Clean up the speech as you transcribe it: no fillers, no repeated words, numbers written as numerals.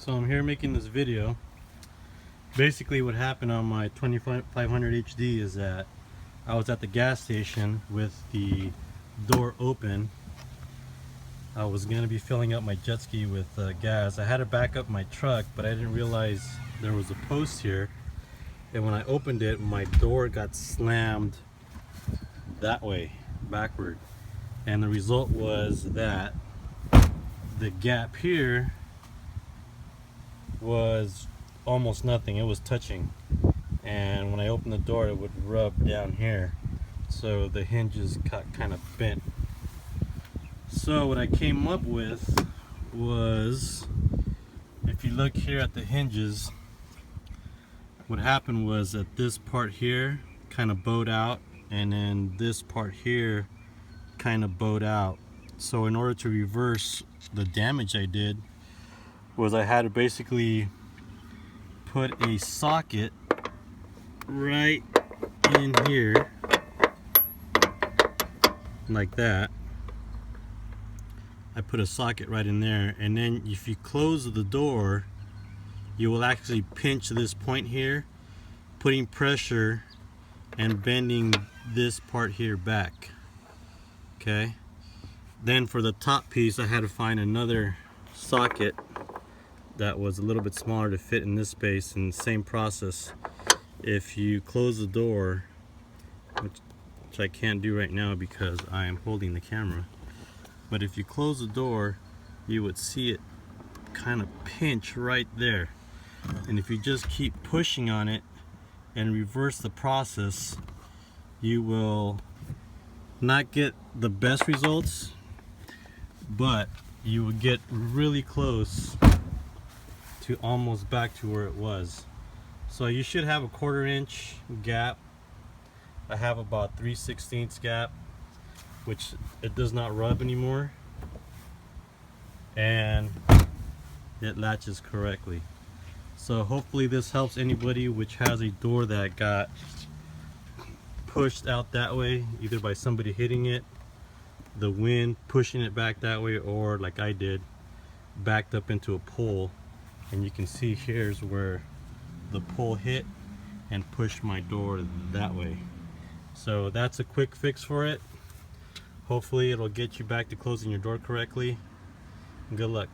So I'm here making this video. Basically what happened on my 2500 HD is that I was at the gas station with the door open. I was going to be filling up my jet ski with gas. I had to back up my truck, but I didn't realize there was a post here. And when I opened it, my door got slammed that way, backward. And the result was that the gap here was almost nothing. It was touching, and when I opened the door it would rub down here, so the hinges got kind of bent. So what I came up with was, if you look here at the hinges, what happened was that this part here kind of bowed out, and then this part here kind of bowed out. So in order to reverse the damage I did, was I had to basically put a socket right in here like that. I put a socket right in there, and then if you close the door, you will actually pinch this point here, putting pressure and bending this part here back. Okay, then for the top piece I had to find another socket that was a little bit smaller to fit in this space, and same process. If you close the door, which I can't do right now because I am holding the camera, but if you close the door you would see it kind of pinch right there, and if you just keep pushing on it and reverse the process, you will not get the best results, but you will get really close to almost back to where it was. So you should have a 1/4 inch gap. I have about 3/16 gap, which it does not rub anymore, and it latches correctly. So hopefully this helps anybody which has a door that got pushed out that way, either by somebody hitting it, the wind pushing it back that way, or like I did, backed up into a pole. And you can see here's where the pole hit and pushed my door that way. So that's a quick fix for it. Hopefully it'll get you back to closing your door correctly. Good luck.